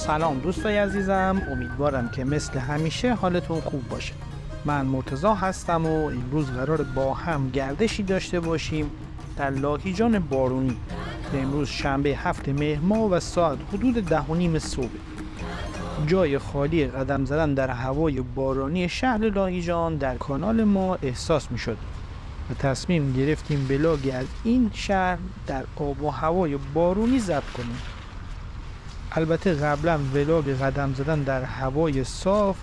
سلام دوستای عزیزم، امیدوارم که مثل همیشه حالتون خوب باشه. من مرتضی هستم و امروز قرار با هم گردشی داشته باشیم در لاهیجان بارونی. امروز شنبه 7 مهر ماه و ساعت حدود 10:30 صبح. جای خالی قدم زدن در هوای بارانی شهر لاهیجان در کانال ما احساس می شد و تصمیم گرفتیم بلاگی از این شهر در آب و هوای بارونی ضبط کنیم. البته قبلا ولاگ قدم زدن در هوای صاف،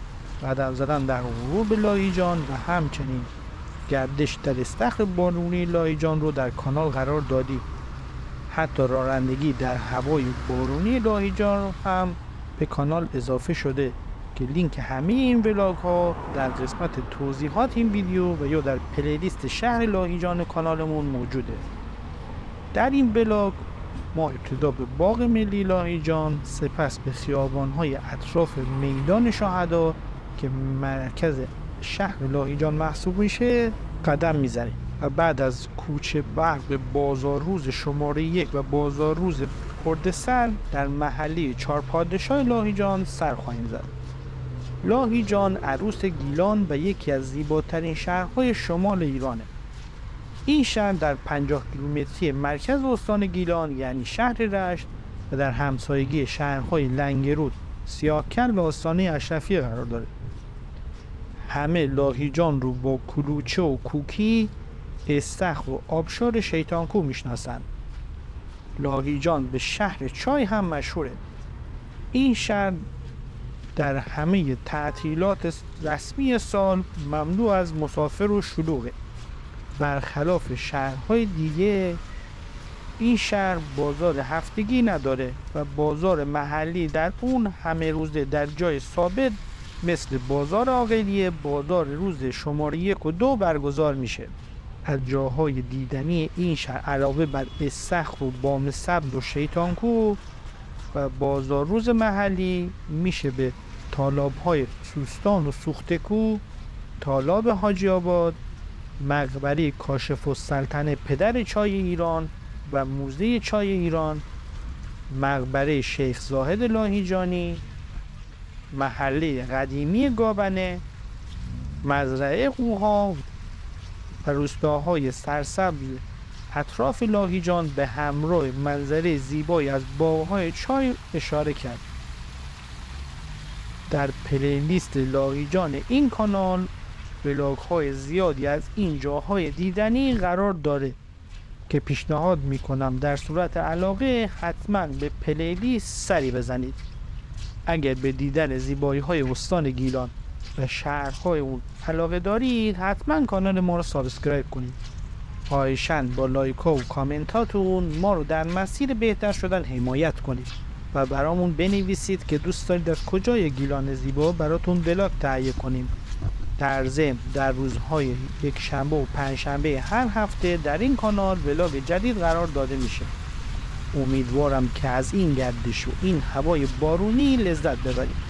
قدم زدن در غروب لاهیجان و همچنین گردش در استخر بارونی لاهیجان رو در کانال قرار دادیم. حتی رانندگی در هوای بارونی لاهیجان هم به کانال اضافه شده که لینک همه این ولاگ ها در قسمت توضیحات این ویدیو و یا در پلیلیست شهر لاهیجان کانالمون موجوده. در این ولاگ ما ابتدا به باغ ملی لاهیجان، سپس به خیابان‌های اطراف میدان شهدا که مرکز شهر لاهیجان محسوب میشه قدم میزنیم و بعد از کوچه برق به بازار روز شماره 1 و بازار روز پردسر در محله چهار پادشاه لاهیجان سر خواهیم زد. لاهیجان عروس گیلان و یکی از زیباترین شهرهای شمال ایرانه. این شهر در 50 کیلومتری مرکز استان گیلان یعنی شهر رشت و در همسایگی شهرهای لنگرود، سیاهکل و استان اشرفیه قرار داره. همه لاهیجان رو با کلوچه و کوکی، استخر و آبشار شیطانکو میشناسن. لاهیجان به شهر چای هم مشهوره. این شهر در همه تعطیلات رسمی سال مملو از مسافر و شلوغه. برخلاف شهرهای دیگه این شهر بازار هفتگی نداره و بازار محلی در اون همه روزه در جای ثابت مثل بازار عاقلیه بازار روز شماره 1 و 2 برگزار میشه. از جاهای دیدنی این شهر علاوه بر استخر و بام سبز و شیطانکو و بازار روز محلی میشه به تالاب‌های سوستان و سوختکو، تالاب حاجی آباد، مقبره کاشف السلطنه پدر چای ایران و موزه چای ایران، مقبره شیخ زاهد لاهیجانی، محله قدیمی گابنه، مزرعه قوها و روستاهای سرسبز اطراف لاهیجان به همراه منظره زیبایی از باغ‌های چای اشاره کرد. در پلیلیست لاهیجان این کانال ولاگ‌های زیادی از این جاهای دیدنی قرار داره که پیشنهاد میکنم در صورت علاقه حتما به پلیلیست سری بزنید. اگر به دیدن زیبایی‌های استان گیلان و شهرهای اون علاقه دارید حتما کانال ما رو سابسکرایب کنید. خواهشاً با لایک و کامنتاتون ما رو در مسیر بهتر شدن حمایت کنید و برامون بنویسید که دوست دارید از کجای گیلان زیبا براتون ولاگ تهیه کنیم. در ضمن در روزهای یک شنبه و پنجشنبه هر هفته در این کانال ولاگ جدید قرار داده میشه. امیدوارم که از این گردش و این هوای بارونی لذت ببرید.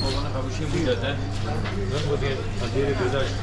بابا خبوشی بوده نه بوده ادیره گذاشت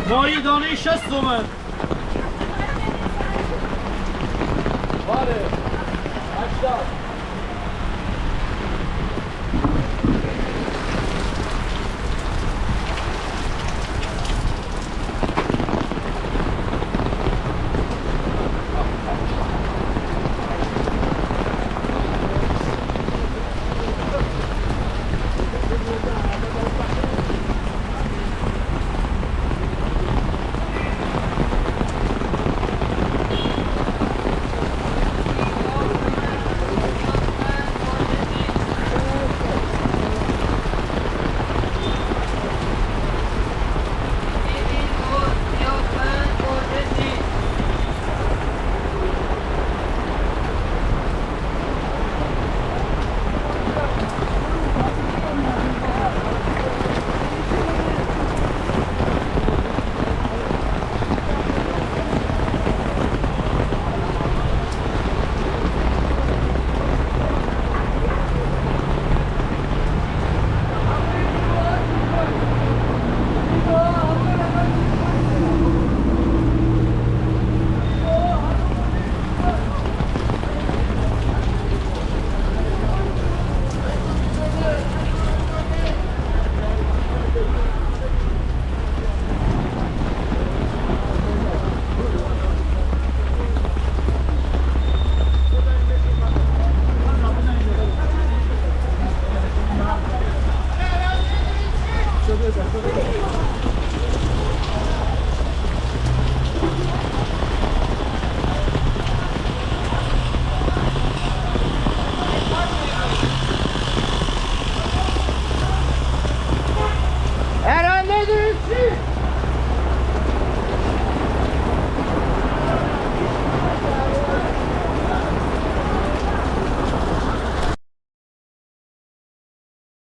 ماهی دانه 60 تومن. بله 80